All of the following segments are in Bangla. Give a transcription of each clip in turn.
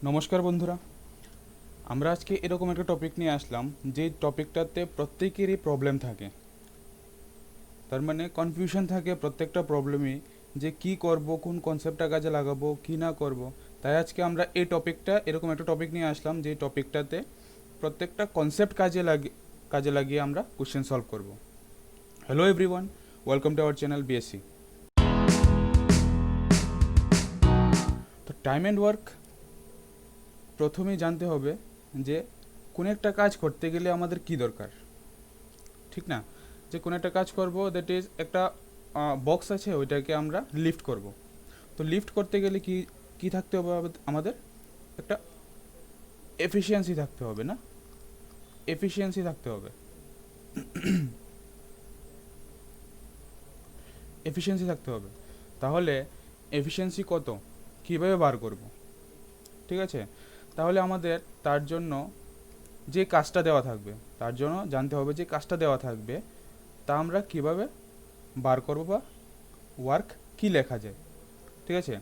নমস্কার বন্ধুরা, আমরা আজকে এরকম একটা টপিক নিয়ে আসলাম যে টপিকটাতে প্রত্যেকেরই প্রবলেম থাকে। তার মানে কনফিউশন থাকে প্রত্যেকটা প্রবলেমই, যে কি করব, কোন কনসেপ্টটা কাজে লাগাবো, কি না করব। তাই আজকে আমরা এই টপিকটা এরকম একটা টপিক নিয়ে আসলাম যে টপিকটাতে প্রত্যেকটা কনসেপ্ট কাজে লাগিয়ে আমরা কোশ্চেন সলভ করব। Hello everyone, welcome to our channel BSc. তো টাইম অ্যান্ড ওয়ার্ক প্রথমেই জানতে হবে যে কোনো একটা কাজ করতে গেলে আমাদের কি দরকার, ঠিক না? যে কোনো একটা কাজ করব, দ্যাট ইজ একটা বক্স আছে, ওইটাকে আমরা লিফট করব। তো লিফট করতে গেলে কি কি থাকতে হবে আমাদের? একটা এফিসিয়েন্সি থাকতে হবে, না? এফিসিয়েন্সি থাকতে হবে। এফিসিয়েন্সি থাকতে হবে। তাহলে এফিসিয়েন্সি কত, কীভাবে বার করব? ঠিক আছে, তাহলে আমাদের তার জন্য যে কাজটা দেওয়া থাকবে, তার জন্য জানতে হবে যে কাজটা দেওয়া থাকবে তা আমরা কিভাবে বার করব, বা ওয়ার্ক কি লেখা যায়। ঠিক আছে,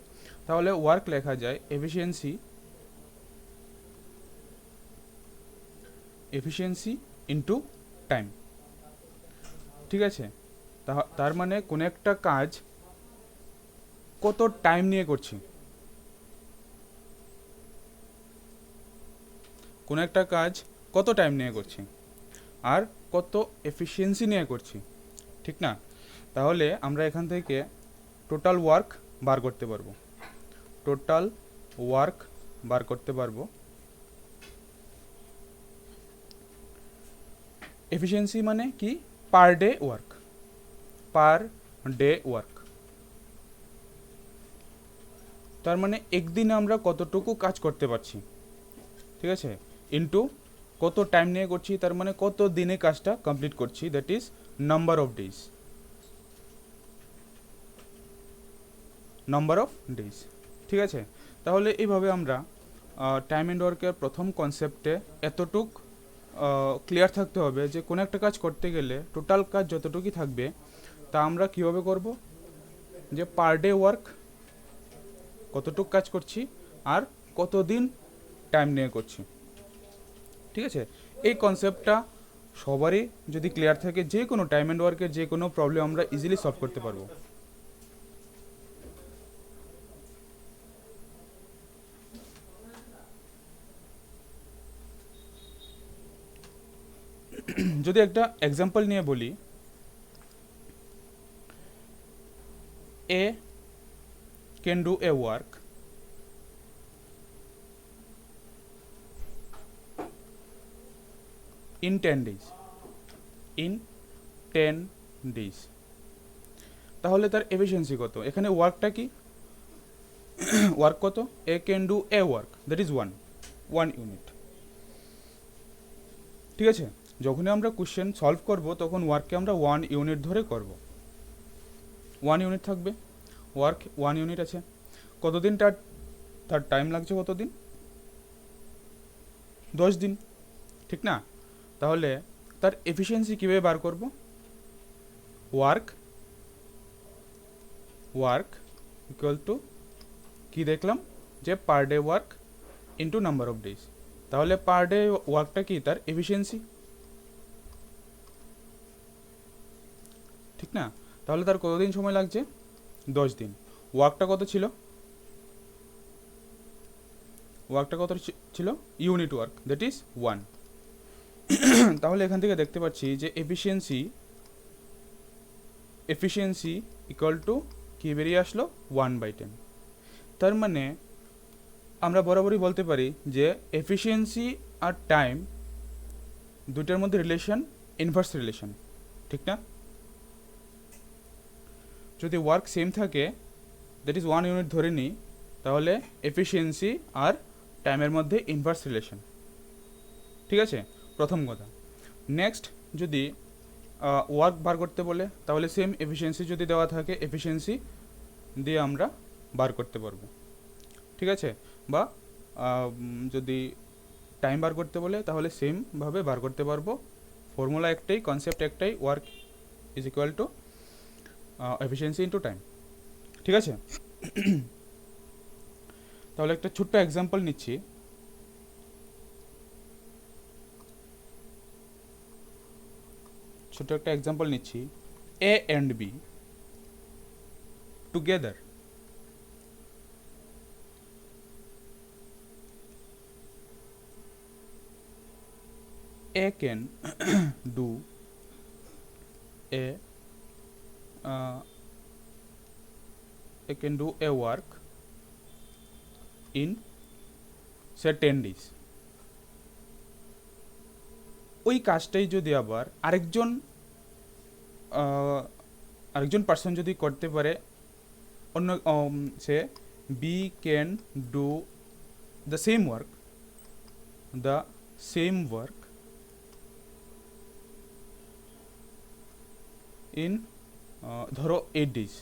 তাহলে ওয়ার্ক লেখা যায় এফিসিয়েন্সি, এফিসিয়েন্সি ইনটু টাইম। ঠিক আছে, তার মানে কোনো একটা কাজ কত টাইম নিয়ে করছি, কোনো একটা কাজ কত টাইম নিয়ে করছি, আর কত এফিসিয়েন্সি নিয়ে করছি, ঠিক না? তাহলে আমরা এখান থেকে টোটাল ওয়ার্ক বার করতে পারবো। টোটাল ওয়ার্ক বার করতে পারবো। এফিসিয়েন্সি মানে কি? Per day work, per day work. তার মানে একদিনে আমরা কতটুকু কাজ করতে পারছি, ঠিক আছে, ইনটু কত টাইম নিয়ে করছি, তার মানে কত দিনে কাজটা কমপ্লিট করছি, that is number of days. Number of days, ঠিক আছে। তাহলে এইভাবে আমরা টাইম অ্যান্ড ওয়ার্কের প্রথম কনসেপ্টে এতটুক ক্লিয়ার থাকতে হবে যে কোনো একটা কাজ করতে গেলে টোটাল কাজ যতটুকুই থাকবে তা আমরা কীভাবে করব, যে পার ডে ওয়ার্ক কতটুক কাজ করছি আর কতদিন টাইম নিয়ে করছি। ঠিক আছে, এই কনসেপ্টটা সবারই যদি ক্লিয়ার থাকে, যে কোনো টাইম অ্যান্ড ওয়ার্কের যে কোনো প্রবলেম আমরা ইজিলি সলভ করতে পারবো। যদি একটা এক্সাম্পল নিয়ে বলি, A can do a work in 10 days, in 10 days। তাহলে তার এফিসিয়েন্সি কত? এখানে ওয়ার্কটা কি, ওয়ার্ক কত? A can do a work, that is one unit. ঠিক আছে, যখনই আমরা কোশ্চেন সলভ করব তখন ওয়ার্ককে আমরা 1 ইউনিট ধরে করব। 1 ইউনিট থাকবে, ওয়ার্ক 1 ইউনিট আছে। কতদিন তার টাইম লাগছে, কতদিন? 10 দিন, ঠিক না? তাহলে তার এফিসিয়েন্সি কীভাবে বার করব? ওয়ার্ক ওয়ার্ক ইকুয়াল টু কি দেখলাম, যে per day work into number of days. তাহলে পার ডে ওয়ার্কটা কি? তার এফিসিয়েন্সি, ঠিক না? তাহলে তার কতদিন সময় লাগছে? 10 দিন। ওয়ার্কটা কত ছিল? ওয়ার্কটা কত ছিল? Unit work, that is 1। তাহলে এখান থেকে দেখতে পাচ্ছি যে এফিসিয়েন্সি এফিসিয়েন্সি ইকুয়াল টু কি বেরিয়ে আসলো? 1/10। তার মানে আমরা বরাবরই বলতে পারি যে এফিসিয়েন্সি আর টাইম দুইটার মধ্যে রিলেশন ইনভার্স রিলেশন, ঠিক না? যদি ওয়ার্ক সেম থাকে, দ্যাট ইজ 1 ইউনিট ধরে নিই, তাহলে এফিসিয়েন্সি আর টাইমের মধ্যে ইনভার্স রিলেশন। ঠিক আছে, প্রথম কথা। নেক্সট, যদি ওয়ার্ক বার করতে বলে, তাহলে সেম এফিসিয়েন্সি যদি দেওয়া থাকে, এফিসিয়েন্সি দিয়ে আমরা বার করতে পারবো। ঠিক আছে, বা যদি টাইম বার করতে বলে তাহলে সেমভাবে বার করতে পারবো। ফর্মুলা একটাই, কনসেপ্ট একটাই, work is equal two efficiency into time. ঠিক আছে, তাহলে একটা ছোট্ট এক্সাম্পল নিচ্ছি। ছোট্ট একটা এক্সাম্পল নিচ্ছি, A and B together A can do a A can do a work in say 10 days. ওই কাজটাই যদি আবার আরেকজন পার্সন যদি করতে পারে, অন্য সে B can do the same work in ধরো 8 days।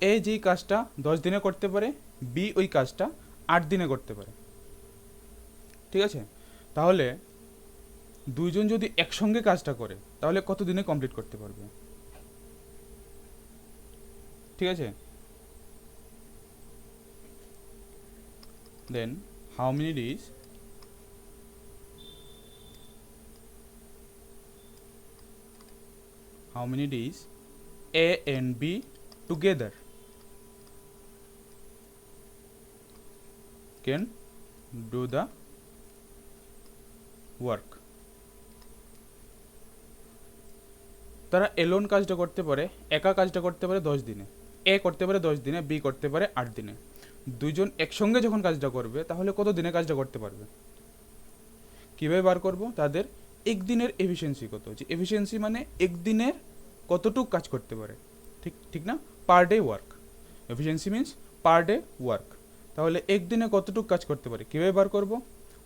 এ যেই কাজটা 10 দিনে করতে পারে, বি ওই কাজটা 8 দিনে করতে পারে। ঠিক আছে, তাহলে দুইজন যদি একসঙ্গে কাজটা করে তাহলে কত দিনে কমপ্লিট করতে পারবে? ঠিক আছে, then how many days A and B together can do the work? তারা এলোন কাজটা করতে পারে, একা কাজটা করতে পারে 10 দিনে, এ করতে পারে 10 দিনে, বি করতে পারে 8 দিনে। দুইজন একসঙ্গে যখন কাজটা করবে তাহলে কত দিনে কাজটা করতে পারবে? কীভাবে বার করব? তাদের একদিনের এফিসিয়েন্সি কত, যে এফিসিয়েন্সি মানে একদিনের কতটুক কাজ করতে পারে, ঠিক না? Per day work, efficiency means per day work. তাহলে একদিনে কতটুক কাজ করতে পারে কীভাবে বার করব?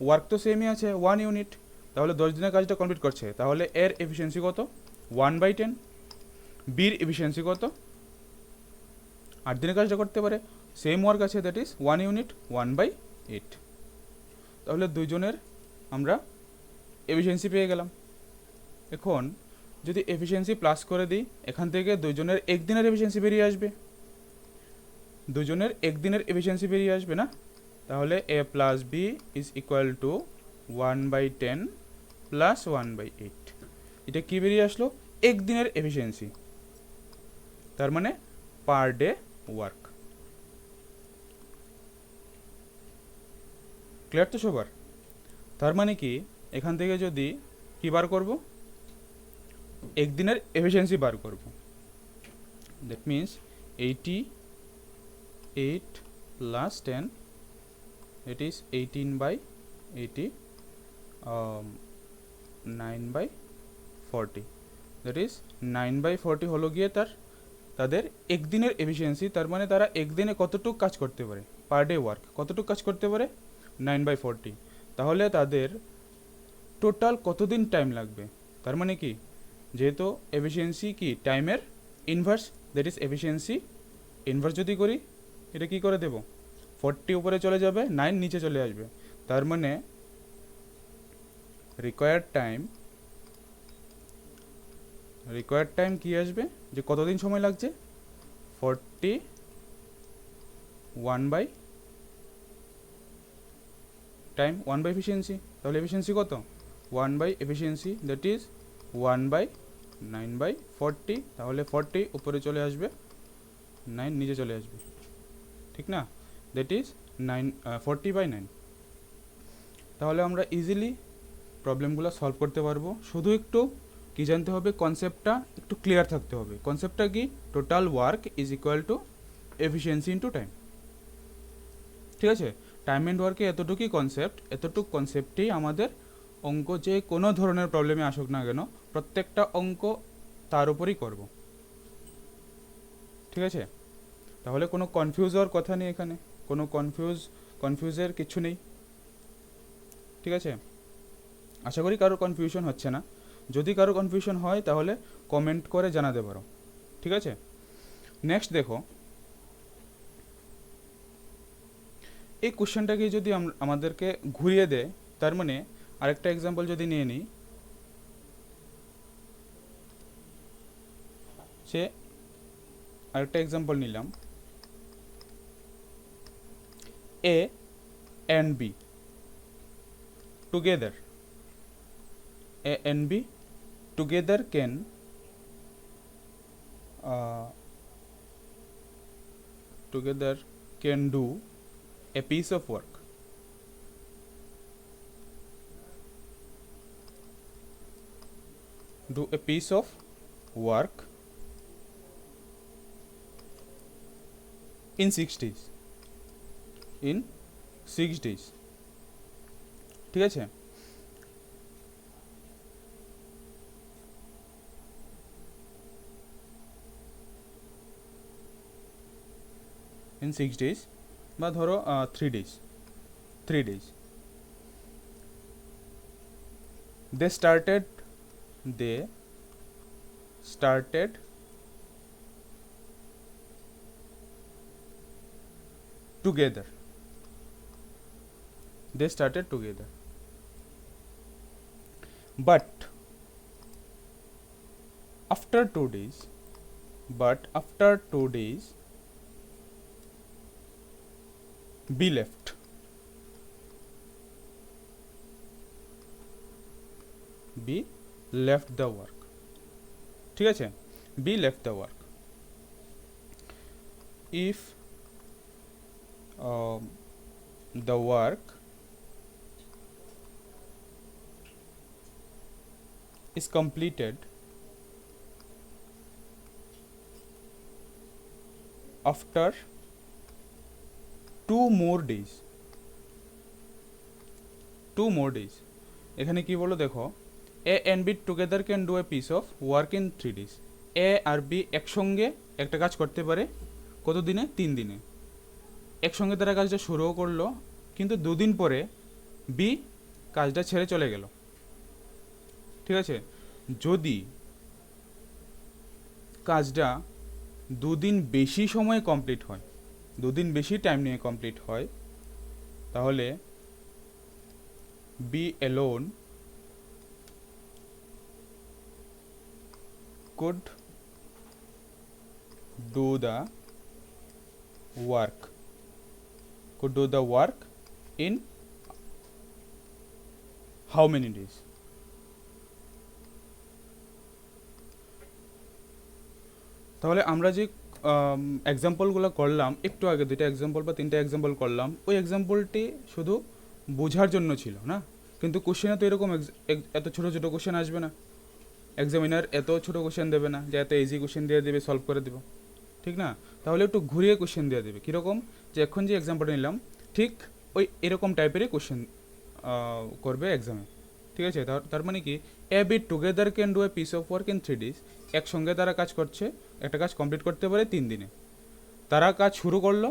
ওয়ার্ক তো সেমই আছে, 1 ইউনিট, তাহলে 10 দিনে কাজটা কমপ্লিট করছে, তাহলে এর এফিসিয়েন্সি কত? 1/10। বির এফিসিয়েন্সি কত? 8 দিনে কাজটা করতে পারে, সেম ওয়ার্ক আছে, দ্যাট ইজ 1 ইউনিট, 1/8। তাহলে দুইজনের আমরা এফিসিয়েন্সি পেয়ে গেলাম। এখন যদি এফিসিয়েন্সি প্লাস করে দিই, এখান থেকে দুইজনের একদিনের এফিসিয়েন্সি বেরিয়ে আসবে, দুজনের একদিনের এফিসিয়েন্সি বেরিয়ে আসবে না? তাহলে A plus B is equal to 1/10 plus 1/8। এটা কি বেরিয়ে আসলো? একদিনের এফিসিয়েন্সি, তার মানে পার ডে ওয়ার্ক। ক্লিয়ার তো সবার? তার মানে কি এখান থেকে যদি কি বার করব? একদিনের এফিসিয়েন্সি বার করব। That means 88 plus 10, it is 18/80, 9/40, that is 9/40 হলো গিয়ে তাদের একদিনের এফিসিয়েন্সি। তার মানে তারা একদিনে কতটুকু কাজ করতে পারে, পার ডে ওয়ার্ক কতটুকু কাজ করতে পারে? 9/40। তাহলে তাদের টোটাল কতদিন টাইম লাগবে? তার মানে কি, যেহেতু এফিসিয়েন্সি কি টাইমের inverse, that is efficiency inverse যদি করি, এটা কি করে দেব? 40 উপরে চলে যাবে, 9 নিচে চলে আসবে। তার মানে রিকোয়ার্ড টাইম কি আসবে, যে কতদিন সময় লাগছে? 41 টাইম 1 এফিসিয়েন্সি। তাহলে এফিসিয়েন্সি কত? 1 এফিসিয়েন্সি, দ্যাট ইজ 1/9/40। তাহলে 40 উপরে চলে আসবে, 9 নিচে চলে আসবে, ঠিক না? That is 40/9। তাহলে আমরা ইজিলি প্রবলেমগুলো সলভ করতে পারবো। শুধু একটু কি জানতে হবে, কনসেপ্টটা একটু ক্লিয়ার থাকতে হবে। কনসেপ্টটা কি? Total work is equal two efficiency into time. ঠিক আছে, টাইম অ্যান্ড ওয়ার্কে এতটুকুই কনসেপ্ট, এতটুকু কনসেপ্টেই আমাদের অঙ্ক যে কোনো ধরনের প্রবলেমে আসুক না কেন, প্রত্যেকটা অঙ্ক তার উপরই করব। ঠিক আছে, তাহলে কোনো কনফিউজ হওয়ার কথা নেই, এখানে কোনো কনফিউজের কিছু নেই। ঠিক আছে, আশা করি কারোর কনফিউশন হচ্ছে না। যদি কারো কনফিউশন হয় তাহলে কমেন্ট করে জানাতে পারো। ঠিক আছে, নেক্সট দেখো, এই কোশ্চেনটাকে যদি আমাদেরকে ঘুরিয়ে দেয়, তার মানে আরেকটা এক্সাম্পল যদি নিয়ে নিই, সে আরেকটা এক্সাম্পল নিলাম, A and B together, A and B together can do a piece of work. Do a piece of work in 6 days. In 6 days. ঠিক আছে? in 6 days বা ধরো 3 days. 3 days. They started together. They started together. But after 2 days, B left. B left the work. ঠিক আছে? B left the work. If the work is completed after 2 more days. 2 more days. এখানে কি বলো দেখো, A and B together can do a piece of work in 3 days. A R B একসঙ্গে একটা কাজ করতে পারে কত দিনে? 3 দিনে। একসঙ্গে তারা কাজটা শুরুও করলো, কিন্তু 2 দিন পরে B কাজটা ছেড়ে চলে গেল। ঠিক আছে? যদি কাজটা 2 দিন বেশি সময়ে কমপ্লিট হয়, 2 দিন বেশি টাইম নিয়ে কমপ্লিট হয়, তাহলে B alone could do the work in how many days? তাহলে আমরা যে এক্সাম্পলগুলো করলাম একটু আগে, 2টা এক্সাম্পল বা 3টা এক্সাম্পল করলাম, ওই এক্সাম্পলটি শুধু বোঝার জন্য ছিল না, কিন্তু কোশ্চেনে তো এরকম এত ছোটো ছোটো কোশ্চেন আসবে না। এক্সামিনার এত ছোটো কোশ্চেন দেবে না যে এত ইজি কোশ্চেন দিয়ে দেবে, সলভ করে দেবো, ঠিক না? তাহলে একটু ঘুরিয়ে কোশ্চেন দিয়ে দেবে। কীরকম? যে এখন যে এক্সাম্পলটা নিলাম ঠিক ওই এরকম টাইপেরই কোশ্চেন করবে এক্সামে। ঠিক আছে? তার মানে কি, A B together can do a piece of work in 3 days। একসঙ্গে তারা কাজ করছে, একটা কাজ কমপ্লিট করতে পারে 3 দিনে। তারা কাজ শুরু করলো,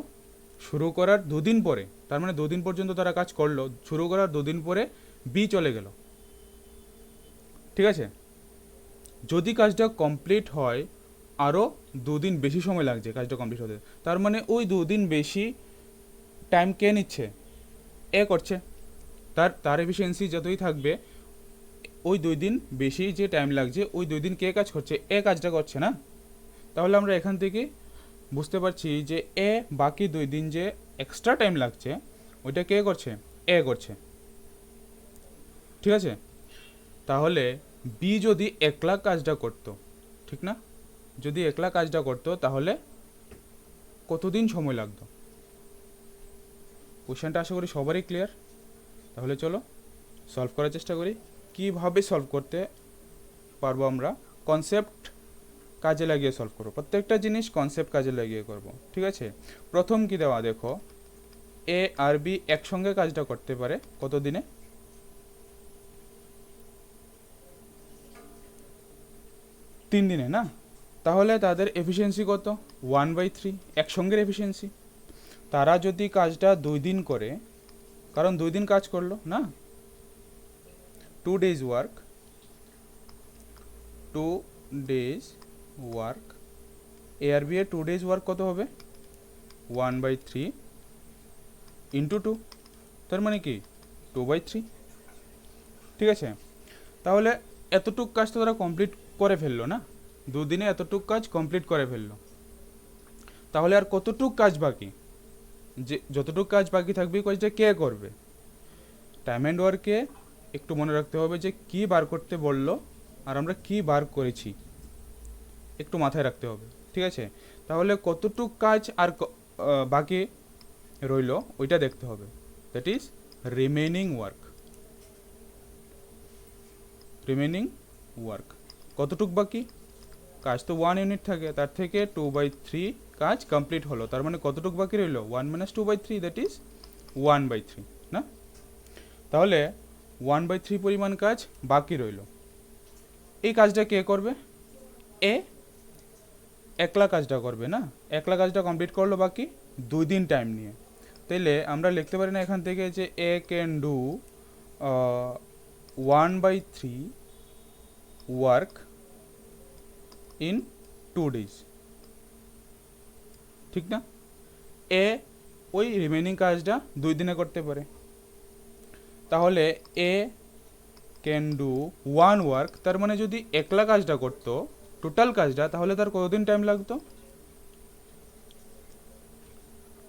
শুরু করার 2 দিন পরে, তার মানে 2 দিন পর্যন্ত তারা কাজ করলো, শুরু করার 2 দিন পরে বি চলে গেল। ঠিক আছে? যদি কাজটা কমপ্লিট হয় আরও 2 দিন বেশি সময় লাগছে কাজটা কমপ্লিট হতে, তার মানে ওই 2 দিন বেশি টাইম কে নিচ্ছে? এ করছে। তার এফিসিয়েন্সি যতই থাকবে, ওই 2 দিন বেশি যে টাইম লাগছে, ওই 2 দিন কে কাজ করছে? এ কাজটা করছে না? তাহলে আমরা এখান থেকে বুঝতে পারছি যে এ বাকি 2 দিন যে এক্সট্রা টাইম লাগছে ওইটা কে করছে? এ করছে। ঠিক আছে? তাহলে বি যদি একলা কাজটা করতো, ঠিক না? যদি একলা কাজটা করতো তাহলে কতদিন সময় লাগতো? কোশ্চেনটা আশা করি সবারই ক্লিয়ার। তাহলে চলো সলভ করার চেষ্টা করি। কীভাবে সলভ করতে পারবো আমরা? কনসেপ্ট কাজে লাগিয়ে সলভ করবো, প্রত্যেকটা জিনিস কনসেপ্ট কাজে লাগিয়ে করব। ঠিক আছে? প্রথম কি দেওয়া দেখো, এ আর বি একসঙ্গে কাজটা করতে পারে কত দিনে? 3 দিনে না? তাহলে তাদের এফিসিয়েন্সি কত? 1/3, একসঙ্গের এফিসিয়েন্সি। তারা যদি কাজটা 2 দিন করে, কারণ 2 দিন কাজ করলো না, 2 days ওয়ার্ক, 2 days ওয়ার্ক, এ আর বি এর 2 days ওয়ার্ক কত হবে? 1/3 ইন্টু 2, তার মানে কি 2/3। ঠিক আছে? তাহলে এতটুক কাজ তো তারা কমপ্লিট করে ফেললো না, 2 দিনে এতটুক কাজ কমপ্লিট করে ফেললো। তাহলে আর কতটুক কাজ বাকি? যে যতটুকু কাজ বাকি থাকবে কাজটা কে করবে। টাইম অ্যান্ড ওয়ার্কে একটু মনে রাখতে হবে যে কি বার করতে বললো আর আমরা কি বার করেছি, একটু মাথায় রাখতে হবে, ঠিক আছে। তাহলে কতটুক কাজ আর বাকি রইলো ওইটা দেখতে হবে, that is remaining work. Remaining work কতটুক বাকি, কাজ তো 1 ইউনিট থাকে, তার থেকে 2/3 কাজ কমপ্লিট হলো, তার মানে কতটুক বাকি রইলো 1 - 2/3, দ্যাট ইজ 1/3 না। তাহলে 1/3 পরিমাণ কাজ বাকি রইল। এই কাজটা কে করবে, এ একলা কাজটা করবে না, একলা কাজটা কমপ্লিট করলো বাকি 2 দিন টাইম নিয়ে। তাইলে আমরা লিখতে পারি না এখান থেকে যে A can do 1/3 work in 2 days, ঠিক না। এ ওই রিমেনিং কাজটা 2 দিনে করতে পারে। তাহলে এ ক্যান ডু 1 ওয়ার্ক, তার মানে যদি একলা কাজটা করতো টোটাল কাজটা, তাহলে তার কতদিন টাইম লাগতো,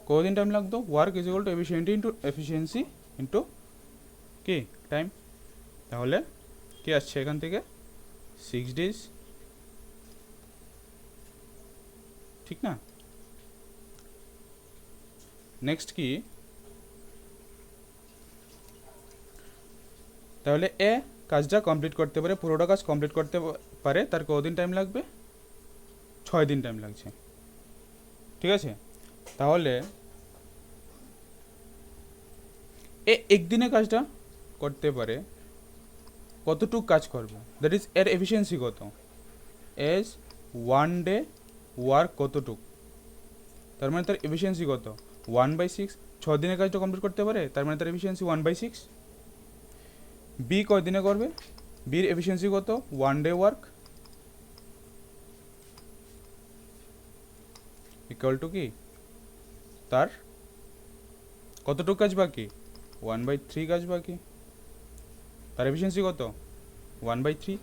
কতদিন টাইম লাগতো। Work is equal two efficiency into কি টাইম। তাহলে কি আসছে এখান থেকে 6 days, ঠিক না। নেক্সট কি, তাহলে এ কাজটা কমপ্লিট করতে পারে, পুরোটা কাজ কমপ্লিট করতে পারে, তার কতদিন টাইম লাগবে 6 দিন টাইম লাগছে, ঠিক আছে। তাহলে এ একদিনে কাজটা করতে পারে, কতটুক কাজ করবে, দ্যাট ইজ এর এফিসিয়েন্সি কত, এজ 1 day ওয়ার্ক কতটুক, তার মানে তার এফিসিয়েন্সি কত 1/6। 6 দিনে কাজটা কমপ্লিট করতে পারে, তার মানে তার এফিসিয়েন্সি 1/6। বি কয় দিনে করবে, বির এফিসিয়েন্সি কত 1 day ওয়ার্ক ইকুয়াল টু কি, তার কতটুকু কাজ বাকি 1/3 কাজ বাকি, তার এফিসিয়েন্সি কত 1/3,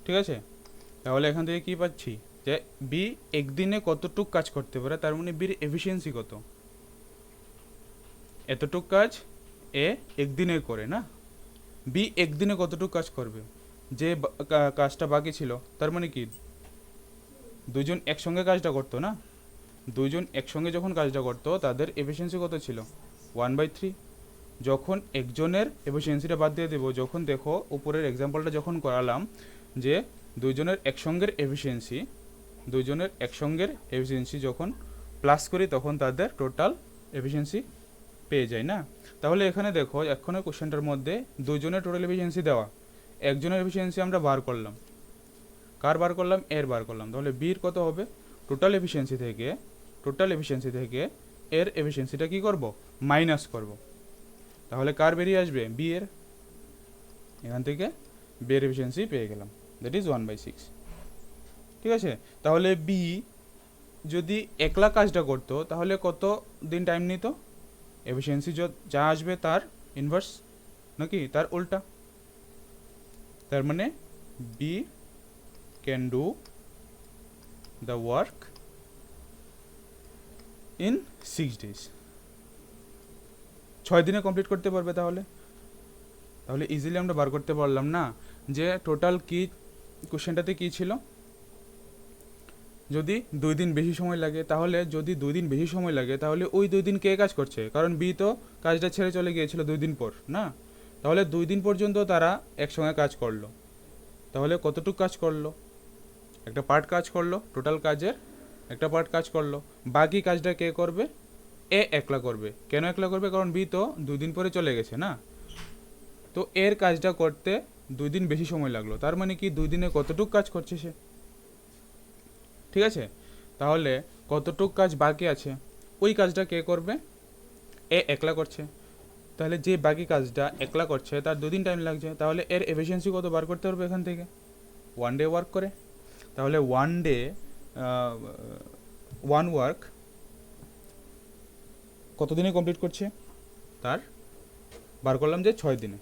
ঠিক আছে। তাহলে এখান থেকে কি পাচ্ছি যে বি একদিনে কতটুক কাজ করতে পারে, তার মানে বির এফিসিয়েন্সি কত, এতটুক কাজ এ একদিনে করে না, বি একদিনে কতটুক কাজ করবে, যে কাজটা বাকি ছিল, তার মানে কি দুজন একসঙ্গে কাজটা করতো না, দুজন একসঙ্গে যখন কাজটা করতো তাদের এফিসিয়েন্সি কত ছিল 1/3। যখন একজনের এফিসিয়েন্সিটা বাদ দিয়ে দেবো, যখন দেখো উপরের এক্সাম্পলটা যখন করালাম যে দুইজনের একসঙ্গের এফিসিয়েন্সি যখন প্লাস করি তখন তাদের টোটাল এফিসিয়েন্সি পেয়ে যায় না। তাহলে এখানে দেখো এখনের কোশ্চেনটার মধ্যে দুজনের টোটাল এফিসিয়েন্সি দেওয়া, একজনের এফিসিয়েন্সি আমরা বার করলাম, কার বার করলাম, এর বার করলাম। তাহলে বির কত হবে, টোটাল এফিসিয়েন্সি থেকে এর এফিসিয়েন্সিটা কি করব, মাইনাস করব। তাহলে কার বেরিয়ে আসবে, বি এর, এখান থেকে বি এর এফিসিয়েন্সি পেয়ে গেলাম, দ্যাট ইজ 1/6, ঠিক আছে। তাহলে বি যদি একলা কাজটা করতো তাহলে কত দিন টাইম নিত, এফিসিয়েন্সি যা আসবে তার ইনভার্স নাকি তার উল্টা, তার মানে B can do the work in 6 days, 6 দিনে কমপ্লিট করতে পারবে। তাহলে ইজিলি আমরা বার করতে পারলাম না যে টোটাল কি কোশ্চেনটাতে কি ছিল, যদি 2 দিন বেশি সময় লাগে, তাহলে যদি 2 দিন বেশি সময় লাগে তাহলে ওই 2 দিন কে কাজ করছে, কারণ বি তো কাজটা ছেড়ে চলে গিয়েছিল 2 দিন পর না, তাহলে 2 দিন পর্যন্ত তারা একসঙ্গে কাজ করলো, তাহলে কতটুকু কাজ করলো, একটা পার্ট কাজ করলো, টোটাল কাজের একটা পার্ট কাজ করলো, বাকি কাজটা কে করবে, এ একলা করবে। কেন একলা করবে, কারণ বি তো 2 দিন পরে চলে গেছে না, তো এর কাজটা করতে 2 দিন বেশি সময় লাগলো, তার মানে কি 2 দিনে কতটুকু কাজ করছে সে, ঠিক আছে। তাহলে কতটুকু কাজ বাকি আছে ওই কাজটা কে করবে, এ একলা করছে, তাহলে যে বাকি কাজটা একলা করছে তার 2 দিন টাইম লাগছে, তাহলে এর এফিসিয়েন্সি কত বার করতে পারবে এখান থেকে 1 day ওয়ার্ক করে। তাহলে 1 day 1 ওয়ার্ক কত দিনে কমপ্লিট করছে, তার বার করলাম যে 6 দিনে।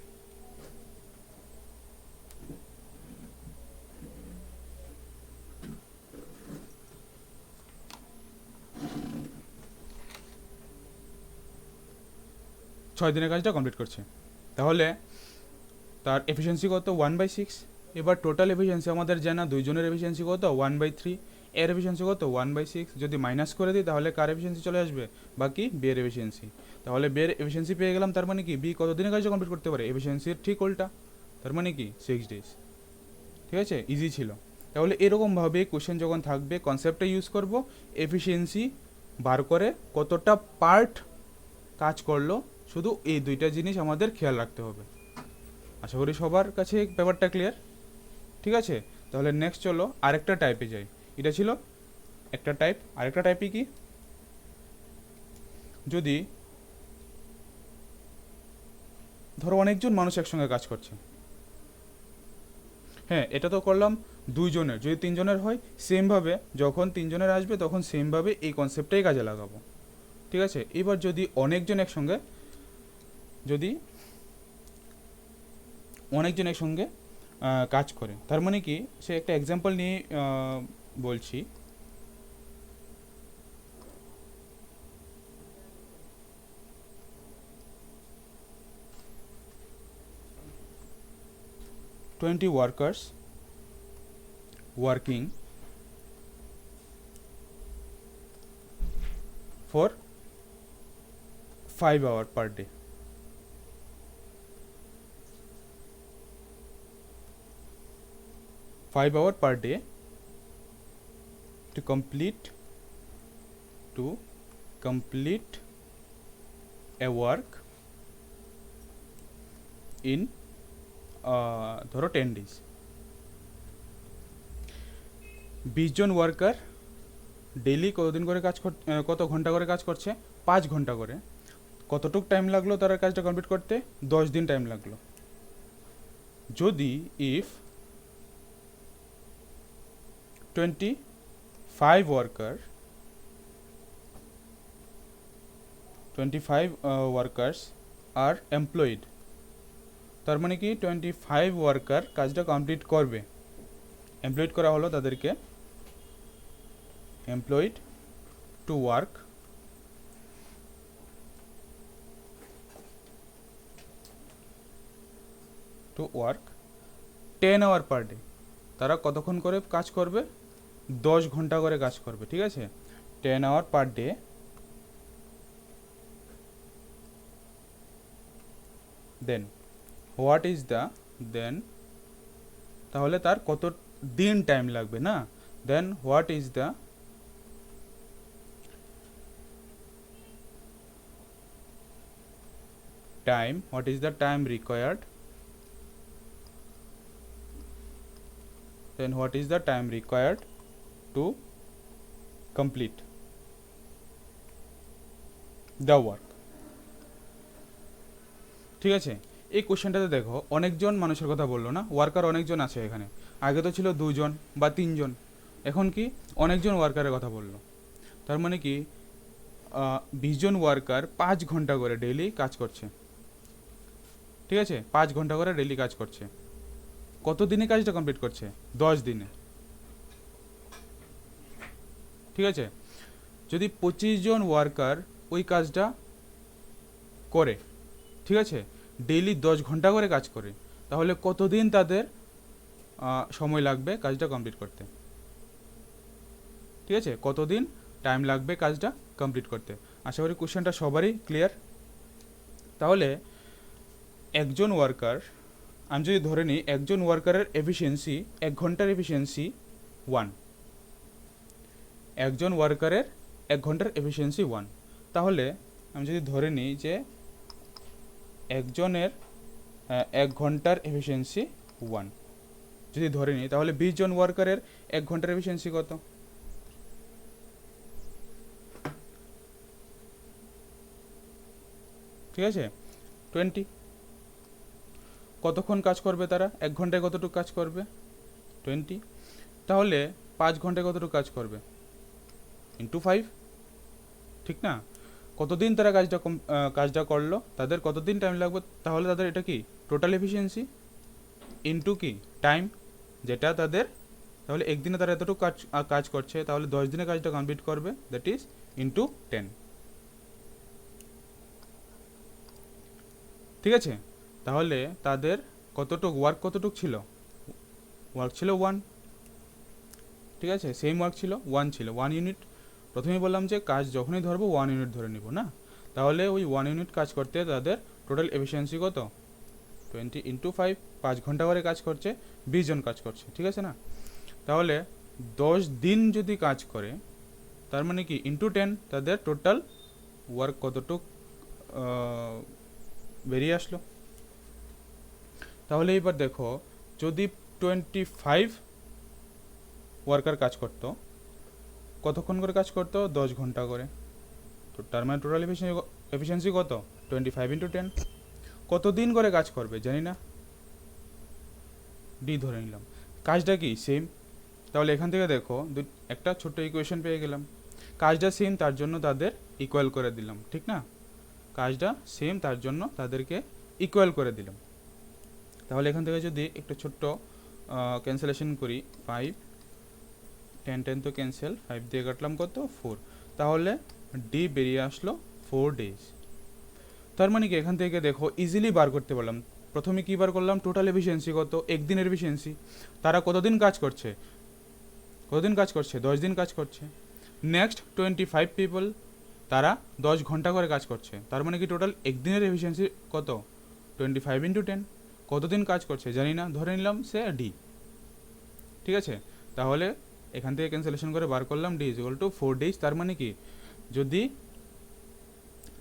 6 দিনে কাজটা কমপ্লিট করছে, তাহলে তার এফিসিয়েন্সি কত 1/6। এবার টোটাল এফিসিয়েন্সি আমাদের জানা, দুইজনের এফিসিয়েন্সি কত 1/3, এর এফিসিয়েন্সি কত 1/6। যদি মাইনাস করে দিই তাহলে কার এফিসিয়েন্সি চলে আসবে, বাকি বি এর এফিসিয়েন্সি। তাহলে বি এর এফিসিয়েন্সি পেয়ে গেলাম, তার মানে কি বি কত দিনে কাজটা কমপ্লিট করতে পারে, এফিসিয়েন্সির ঠিক উল্টা, তার মানে কি 6 ডেজ। ঠিক আছে, ইজি ছিল। তাহলে এরকমভাবে কোশ্চেন যখন থাকবে কনসেপ্টটা ইউজ করব, এফিসিয়েন্সি বার করে কতটা পার্ট কাজ করলো, শুধু এই দুইটা জিনিস আমাদের খেয়াল রাখতে হবে। আশা করি সবার কাছে ব্যাপারটা ক্লিয়ার। ঠিক আছে, তাহলে নেক্সট চলো আরেকটা টাইপে যাই। এটা ছিল একটা টাইপ, আরেকটা টাইপে কি, যদি ধরো অনেকজন মানুষ একসঙ্গে কাজ করছে, হ্যাঁ এটা তো করলাম দুইজনের, যদি তিনজনের হয় সেমভাবে, যখন তিনজনের আসবে তখন সেমভাবে এই কনসেপ্টটাই কাজে লাগাবো। ঠিক আছে, এবার যদি অনেকজন একসঙ্গে, যদি অনেকজন একসঙ্গে কাজ করে, তার মানে কি, সে একটা এক্সাম্পল নিয়ে বলছি। Twenty workers working for 5 hours per day. 5 hours per day to complete a work in ধরো 10 days। 20 জন ওয়ার্কার ডেইলি কতদিন করে কাজ কত ঘন্টা করে কাজ করছে, 5 ঘন্টা করে। কতটুক টাইম লাগলো তারা কাজটা কমপ্লিট করতে, 10 দিন টাইম লাগলো। যদি ইফ 25 ওয়ার্কার্স আর এমপ্লয়েড, তার মানে কি 25 ওয়ার্কার কাজটা কমপ্লিট করবে। এমপ্লয়েড করা হলো তাদেরকে, employed to work 10 hour per day. তারা কতক্ষণ করে কাজ করবে, 10 ঘন্টা করে কাজ করবে। ঠিক আছে, 10 hour per day, then what is the, then তাহলে তার কত দিন টাইম লাগবে না, then what is the time, what is the time required, then what is the time required to complete the work। ঠিক আছে, এই কোশ্চেনটাতে দেখো অনেকজন মানুষের কথা বললো না, ওয়ার্কার অনেকজন আছে এখানে। আগে তো ছিল 2 জন বা 3 জন, এখন কি অনেকজন ওয়ার্কারের কথা বললো। তার মানে কি 20 জন ওয়ার্কার 5 ঘন্টা করে ডেইলি কাজ করছে। ঠিক আছে, 5 ঘন্টা করে ডেইলি কাজ করছে। কত দিনে কাজটা কমপ্লিট করছে, 10 দিনে। ঠিক আছে, যদি 25 জন ওয়ার্কার ওই কাজটা করে, ঠিক আছে, ডেইলি 10 ঘন্টা করে কাজ করে, তাহলে কতদিন তাদের সময় লাগবে কাজটা কমপ্লিট করতে। ঠিক আছে, কতদিন টাইম লাগবে কাজটা কমপ্লিট করতে। আশা করি কোশ্চেনটা সবারই ক্লিয়ার। তাহলে একজন ওয়ার্কার, আমি যদি ধরে নিই একজন ওয়ার্কারের এফিসিয়েন্সি, 1 ঘন্টার এফিসিয়েন্সি 1, একজন ওয়ার্কারের 1 ঘন্টার এফিসিয়েন্সি 1, তাহলে আমি যদি ধরে নিই যে একজনের 1 ঘন্টার এফিসিয়েন্সি 1 যদি ধরে নিই, তাহলে 20 জন ওয়ার্কারের 1 ঘন্টার এফিসিয়েন্সি কত, ঠিক আছে 20। কতক্ষণ কাজ করবে তারা, 1 ঘন্টায় কতটুকু কাজ করবে 20, তাহলে 5 ঘন্টায় কতটুকু কাজ করবে ইন্টু 5। ঠিক না, কতদিন তারা কাজটা করলো, তাদের কতদিন টাইম লাগবে, তাহলে তাদের এটা কি টোটাল এফিসিয়েন্সি ইন্টু কি টাইম যেটা তাদের, তাহলে একদিনে তারা এতটুকু কাজ করছে, তাহলে 10 দিনে কাজটা কমপ্লিট করবে, দ্যাট ইজ ইন্টু 10। ঠিক আছে, তাহলে তাদের কতটুক ছিল, ওয়ার্ক ছিল 1, ঠিক আছে, সেম ওয়ার্ক ছিল 1 ছিল 1 ইউনিট। প্রথমেই বললাম যে কাজ যখনই ধরবো 1 ইউনিট ধরে নিব না, তাহলে ওই 1 ইউনিট কাজ করতে তাদের টোটাল এফিসিয়েন্সি কত, 20 ইন্টু 5, 5 ঘন্টা করে কাজ করছে, 20 জন কাজ করছে, ঠিক আছে না। তাহলে 10 দিন যদি কাজ করে, তার মানে কি ইন্টু 10, তাদের টোটাল ওয়ার্ক কতটুক বেরিয়ে আসলো। তাহলে এবার দেখো, যদি 25 ওয়ার্কার কাজ করতো, কতক্ষণ করে কাজ করতো, 10 ঘন্টা করে, তো তার মানে টোটাল এফিসিয়েন্সি কত, 25 ইন্টু 10। কতদিন করে কাজ করবে জানি না, ডি ধরে নিলাম। কাজটা কি সেম, তাহলে এখান থেকে দেখো একটা ছোট্ট ইকুয়েশন পেয়ে গেলাম। কাজটা সেম, তার জন্য তাদের ইকুয়াল করে দিলাম, ঠিক না, কাজটা সেম তার জন্য তাদেরকে ইকুয়াল করে দিলাম। তাহলে এখান থেকে যদি একটা ছোট্ট ক্যান্সেলেশন করি, 5 10 10 তো ক্যান্সেল, 5 দিয়ে কাটলাম কত, 4, তাহলে ডি বেরিয়ে আসলো 4 ডেজ। তার মানে কি এখান থেকে দেখো ইজিলি বার করতে পারলাম। প্রথমে কী বার করলাম, টোটাল এফিসিয়েন্সি কত, একদিনের এফিসিয়েন্সি, তারা কতদিন কাজ করছে, 10 দিন কাজ করছে। নেক্সট 25 পিপল, তারা 10 ঘন্টা করে কাজ করছে, তার মানে কি টোটাল একদিনের এফিসিয়েন্সি কত, 25 ইন্টু 10, কতদিন কাজ করছে জানি না, ধরে নিলাম সে ডি, ঠিক আছে। তাহলে এখান থেকে ক্যান্সেলেশন করে বার করলাম D is equal two 4 days. তার মানে কি যদি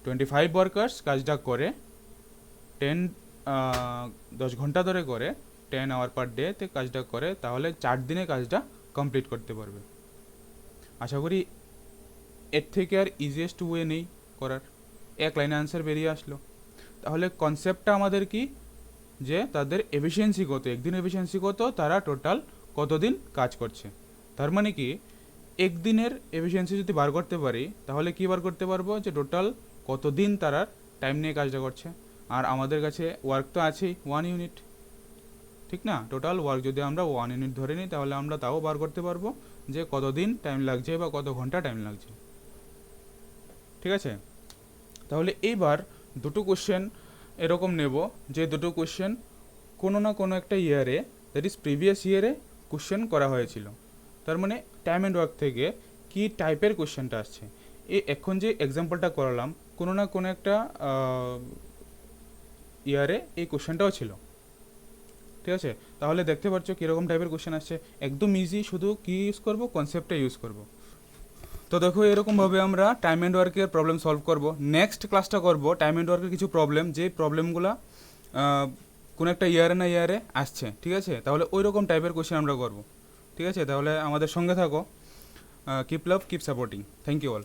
25 ওয়ার্কার্স কাজটা করে 10 ঘন্টা ধরে করে, 10 আওয়ার পার ডেতে কাজটা করে, তাহলে 4 দিনে কাজটা কমপ্লিট করতে পারবে। আশা করি এর থেকে আর ইজিয়েস্ট ওয়ে নেই করার, এক লাইনে আনসার বেরিয়ে আসলো। তাহলে কনসেপ্টটা আমাদের কি, যে তাদের এফিসিয়েন্সি কত, একদিন এফিসিয়েন্সি কত, তারা টোটাল কতদিন কাজ করছে। তার মানে কি একদিনের এফিসিয়েন্সি যদি বার করতে পারি, তাহলে কি বার করতে পারবো, যে টোটাল কতদিন তারা টাইম নিয়ে কাজটা করছে। আর আমাদের কাছে ওয়ার্ক তো আছেই 1 ইউনিট, ঠিক না, টোটাল ওয়ার্ক যদি আমরা 1 ইউনিট ধরে নিই, তাহলে আমরা তাও বার করতে পারবো যে কতদিন টাইম লাগছে বা কত ঘন্টা টাইম লাগছে, ঠিক আছে। তাহলে এইবার দুটো কোশ্চেন এরকম নেব, যে দুটো কোশ্চেন কোনো না কোনো একটা ইয়ারে, দ্যাট ইজ প্রিভিয়াস ইয়ারে কোশ্চেন করা হয়েছিল। তার মানে টাইম অ্যান্ড ওয়ার্ক থেকে কি টাইপের কোশ্চেনটা আসছে, এই এখন যে এক্সাম্পলটা করালাম, কোনো না কোনো একটা ইয়ারে এই কোশ্চেনটাও ছিল, ঠিক আছে। তাহলে দেখতে পাচ্ছ কীরকম টাইপের কোশ্চেন আসছে, একদম ইজি, শুধু কি ইউজ করব, কনসেপ্টটা ইউজ করব। তো দেখো এরকমভাবে আমরা টাইম অ্যান্ড ওয়ার্কের প্রবলেম সলভ করব। নেক্সট ক্লাসটা করব টাইম অ্যান্ড ওয়ার্কের কিছু প্রবলেম, যে প্রবলেমগুলো কোনো একটা ইয়ারে না ইয়ারে আসছে, ঠিক আছে। তাহলে ওই রকম টাইপের কোশ্চেন আমরা করব, ঠিক আছে। তাহলে আমাদের সঙ্গে থাকো, keep love, keep supporting, thank you all.